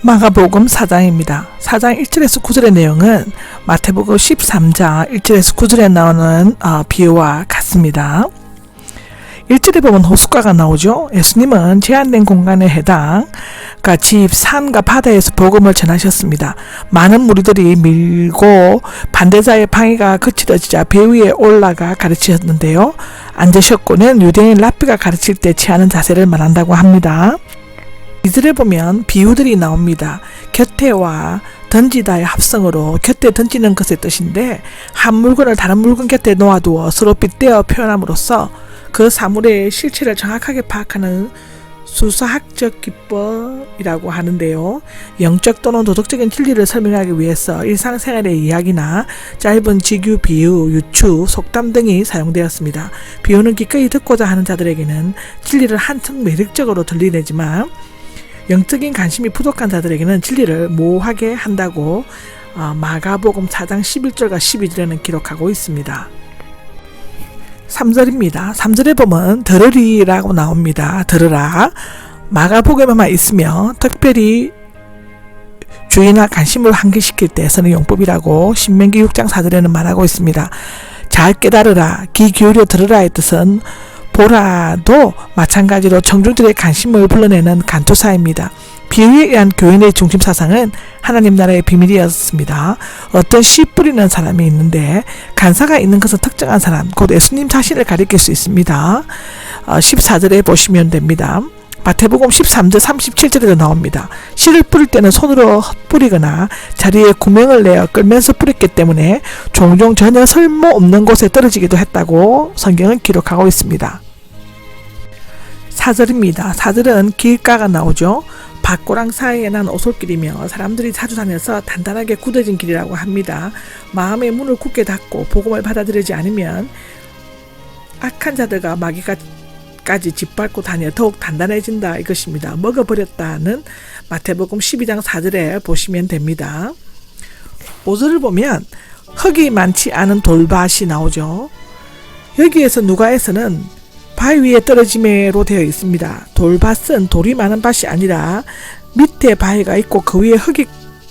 마가복음 4장입니다. 4장 1절에서 9절의 내용은 마태복음 13장 1절에서 9절에 나오는 비유와 같습니다. 1절에 보면 호숫가가 나오죠. 예수님은 제한된 공간에 해당 집, 산과 바다에서 복음을 전하셨습니다. 많은 무리들이 밀고 반대자의 방해가 거칠어지자 배 위에 올라가 가르치셨는데요. 앉으셨고는 유대인 랍비가 가르칠 때 취하는 자세를 말한다고 합니다. 2절에 보면 비유들이 나옵니다. 곁에와 던지다의 합성어로 곁에 던지는 것의 뜻인데, 한 물건을 다른 물건 곁에 놓아두어 서로 빗대어 표현함으로써 그 사물의 실체를 정확하게 파악하는 수사학적 기법이라고 하는데요. 영적 또는 도덕적인 진리를 설명하기 위해서 일상생활의 이야기나 짧은 직유, 비유, 유추, 속담 등이 사용되었습니다. 비유는 기꺼이 듣고자 하는 자들에게는 진리를 한층 매력적으로 들리내지만 영적인 관심이 부족한 자들에게는 진리를 모호하게 한다고 마가복음 4장 11절과 12절에는 기록하고 있습니다. 3절입니다. 3절에 보면 들으리라고 나옵니다. 들으라. 마가복음에만 있으며 특별히 주의나 관심을 환기시킬 때 쓰는 용법이라고 신명기 6장 4절에는 말하고 있습니다. 잘 깨달으라, 귀 기울여 들으라의 뜻은 보라도 마찬가지로 청중들의 관심을 불러내는 간투사입니다. 비유에 의한 교인의 중심 사상은 하나님 나라의 비밀이었습니다. 어떤 씨 뿌리는 사람이 있는데 간사가 있는 것은 특정한 사람, 곧 예수님 자신을 가리킬 수 있습니다. 14절에 보시면 됩니다. 마태복음 13절 37절에도 나옵니다. 씨를 뿌릴 때는 손으로 뿌리거나 자리에 구멍을 내어 끌면서 뿌렸기 때문에 종종 전혀 쓸모없는 곳에 떨어지기도 했다고 성경은 기록하고 있습니다. 4절입니다. 4절은 길가가 나오죠. 밭고랑 사이에 난 오솔길이며 사람들이 자주 다녀서 단단하게 굳어진 길이라고 합니다. 마음의 문을 굳게 닫고 복음을 받아들이지 않으면 악한 자들과 마귀까지 짓밟고 다녀 더욱 단단해진다 이것입니다. 먹어버렸다는 마태복음 12장 4절에 보시면 됩니다. 5절을 보면 흙이 많지 않은 돌밭이 나오죠. 여기에서 누가에서는 바위 위에 떨어짐으로 되어 있습니다. 돌밭은 돌이 많은 밭이 아니라 밑에 바위가 있고 그 위에 흙이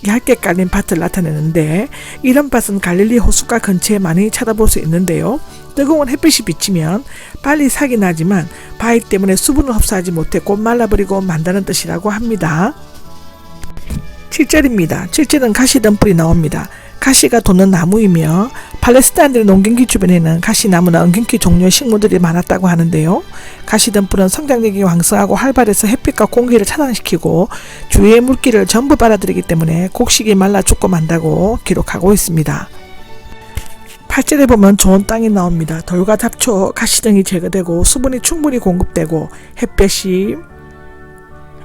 얇게 깔린 밭을 나타내는데, 이런 밭은 갈릴리 호숫가 근처에 많이 찾아볼 수 있는데요. 뜨거운 햇빛이 비치면 빨리 sak이 나지만 바위 때문에 수분을 흡수하지 못해 곧 말라버리고 만다는 뜻이라고 합니다. 7절입니다. 7절은 가시덤불이 나옵니다. 가시가 돋는 나무이며 팔레스타인들의 농경기 주변에는 가시나무나 은경기 종류의 식물들이 많았다고 하는데요. 가시덤불은 성장력이 왕성하고 활발해서 햇빛과 공기를 차단시키고 주위의 물기를 전부 빨아들이기 때문에 곡식이 말라 죽고 만다고 기록하고 있습니다. 8절에 보면 좋은 땅이 나옵니다. 돌과 잡초, 가시 등이 제거되고 수분이 충분히 공급되고 햇볕이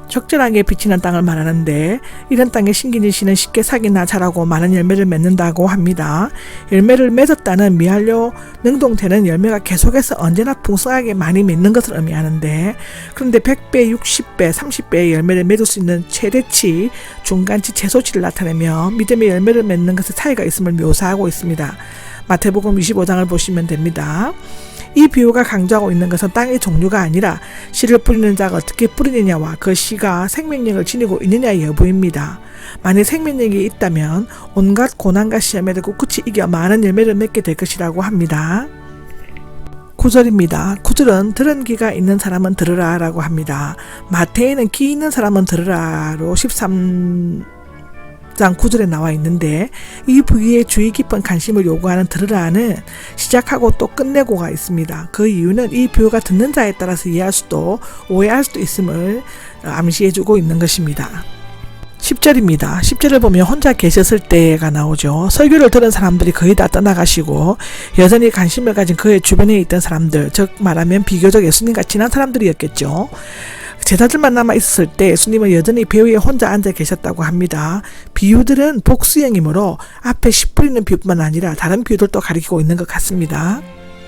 적절하게 비치는 땅을 말하는데, 이런 땅에 심기는 씨는 쉽게 싹이나 자라고 많은 열매를 맺는다고 합니다. 열매를 맺었다는 미완료 능동태는 열매가 계속해서 언제나 풍성하게 많이 맺는 것을 의미하는데, 그런데 100배, 60배, 30배의 열매를 맺을 수 있는 최대치, 중간치, 최소치를 나타내며 믿음의 열매를 맺는 것에 차이가 있음을 묘사하고 있습니다. 마태복음 25장을 보시면 됩니다. 이 비유가 강조하고 있는 것은 땅의 종류가 아니라 씨를 뿌리는 자가 어떻게 뿌리느냐와 그 씨가 생명력을 지니고 있느냐의 여부입니다. 만약 생명력이 있다면 온갖 고난과 시험에도 꿋꿋이 이겨 많은 열매를 맺게 될 것이라고 합니다. 9절입니다. 9절은 들은 귀가 있는 사람은 들으라 라고 합니다. 마태에는 귀 있는 사람은 들으라로 13장 9절에 나와 있는데, 이 부위에 주의 깊은 관심을 요구하는 들으라는 시작하고 또 끝내고가 있습니다. 그 이유는 이 비유가 듣는 자에 따라서 이해할 수도 오해할 수도 있음을 암시해주고 있는 것입니다. 10절입니다. 10절을 보면 혼자 계셨을 때가 나오죠. 설교를 들은 사람들이 거의 다 떠나가시고 여전히 관심을 가진 그의 주변에 있던 사람들, 즉 말하면 비교적 예수님과 친한 사람들이었겠죠. 제자들만 남아 있었을 때 예수님은 여전히 배 위에 혼자 앉아 계셨다고 합니다. 비유들은 복수형이므로 앞에 씨 뿌리는 비유뿐만 아니라 다른 비유들도 가리키고 있는 것 같습니다.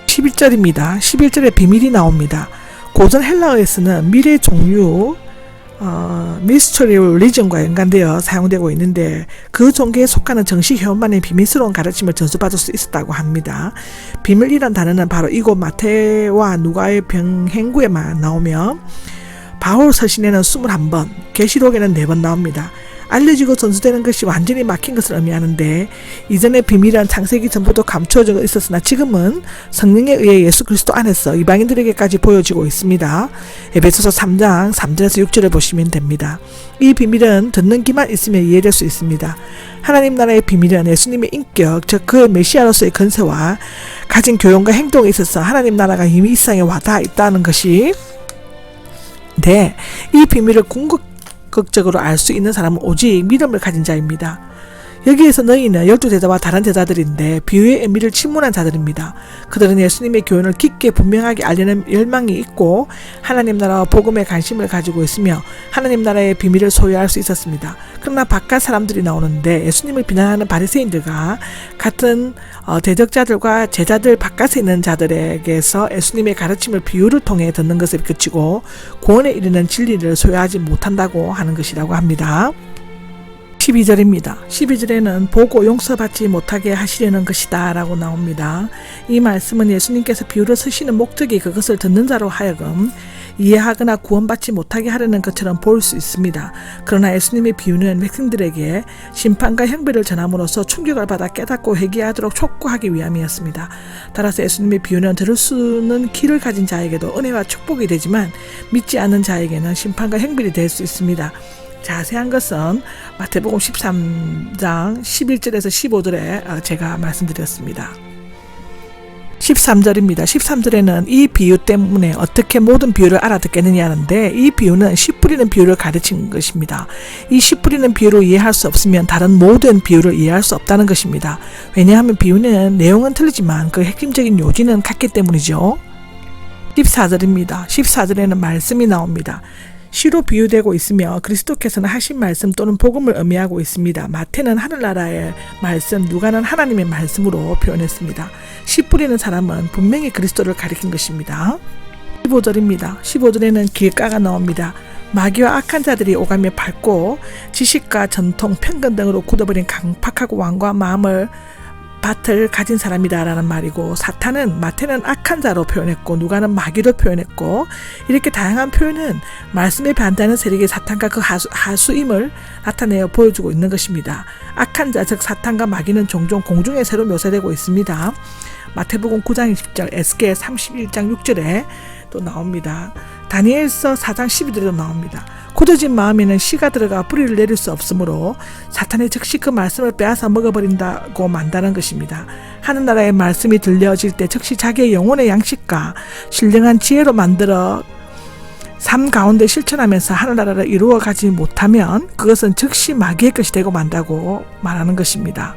11절입니다. 11절에 비밀이 나옵니다. 고전 헬라어에서는 미래 종류 미스터리 리전과 연관되어 사용되고 있는데, 그 종교에 속하는 정식 회원만의 비밀스러운 가르침을 전수받을 수 있었다고 합니다. 비밀이란 단어는 바로 이곳 마태와 누가의 병행구에만 나오며 바울 서신에는 21번, 계시록에는 4번 나옵니다. 알려지고 전수되는 것이 완전히 막힌 것을 의미하는데, 이전의 비밀은 창세기 전부터 감추어져 있었으나 지금은 성령에 의해 예수 그리스도 안에서 이방인들에게까지 보여지고 있습니다. 에베소서 3장 3절에서 6절을 보시면 됩니다. 이 비밀은 듣는 귀만 있으면 이해될 수 있습니다. 하나님 나라의 비밀은 예수님의 인격, 즉 그의 메시아로서의 건세와 가진 교훈과 행동에 있어서 하나님 나라가 이미 이 세상에 와닿아 있다는 것이, 네, 이 비밀을 궁극적으로 알 수 있는 사람은 오직 믿음을 가진 자입니다. 여기에서 너희는 12제자와 다른 제자들인데 비유의 의미를 침문한 자들입니다. 그들은 예수님의 교훈을 깊게 분명하게 알려는 열망이 있고 하나님 나라와 복음에 관심을 가지고 있으며 하나님 나라의 비밀을 소유할 수 있었습니다. 그러나 바깥 사람들이 나오는데 예수님을 비난하는 바리새인들과 같은 대적자들과 제자들 바깥에 있는 자들에게서 예수님의 가르침을 비유를 통해 듣는 것에 그치고 구원에 이르는 진리를 소유하지 못한다고 하는 것이라고 합니다. 12절입니다. 12절에는 보고 용서받지 못하게 하시려는 것이다 라고 나옵니다. 이 말씀은 예수님께서 비유를 쓰시는 목적이 그것을 듣는 자로 하여금 이해하거나 구원받지 못하게 하려는 것처럼 보일 수 있습니다. 그러나 예수님의 비유는 백성들에게 심판과 형벌을 전함으로써 충격을 받아 깨닫고 회개하도록 촉구하기 위함이었습니다. 따라서 예수님의 비유는 들을 수는 귀를 가진 자에게도 은혜와 축복이 되지만 믿지 않는 자에게는 심판과 형벌이 될 수 있습니다. 자세한 것은 마태복음 13장 11절에서 15절에 제가 말씀드렸습니다. 13절입니다. 13절에는 이 비유 때문에 어떻게 모든 비유를 알아듣겠느냐 하는데, 이 비유는 씨 뿌리는 비유를 가르친 것입니다. 이 씨 뿌리는 비유를 이해할 수 없으면 다른 모든 비유를 이해할 수 없다는 것입니다. 왜냐하면 비유는 내용은 틀리지만 그 핵심적인 요지는 같기 때문이죠. 14절입니다. 14절에는 말씀이 나옵니다. 시로 비유되고 있으며 그리스도께서는 하신 말씀 또는 복음을 의미하고 있습니다. 마태는 하늘나라의 말씀, 누가는 하나님의 말씀으로 표현했습니다. 씨 뿌리는 사람은 분명히 그리스도를 가리킨 것입니다. 15절입니다. 15절에는 길가가 나옵니다. 마귀와 악한 자들이 오가며 밟고 지식과 전통, 편견 등으로 굳어버린 강팍하고 완고한 밭을 가진 사람이다 라는 말이고, 마태는 악한 자로 표현했고 누가는 마귀로 표현했고, 이렇게 다양한 표현은 말씀에 반대하는 세력의 사탄과 그 하수임을 나타내어 보여주고 있는 것입니다. 악한 자, 즉 사탄과 마귀는 종종 공중의 새로 묘사되고 있습니다. 마태복음 9장 20절, 에스겔 31장 6절에 또 나옵니다. 다니엘서 4장 12절에도 나옵니다. 굳어진 마음에는 씨가 들어가 뿌리를 내릴 수 없으므로 사탄이 즉시 그 말씀을 빼앗아 먹어버린다고 만다는 것입니다. 하늘나라의 말씀이 들려질 때 즉시 자기의 영혼의 양식과 신령한 지혜로 만들어 삶 가운데 실천하면서 하늘나라를 이루어가지 못하면 그것은 즉시 마귀의 것이 되고 만다고 말하는 것입니다.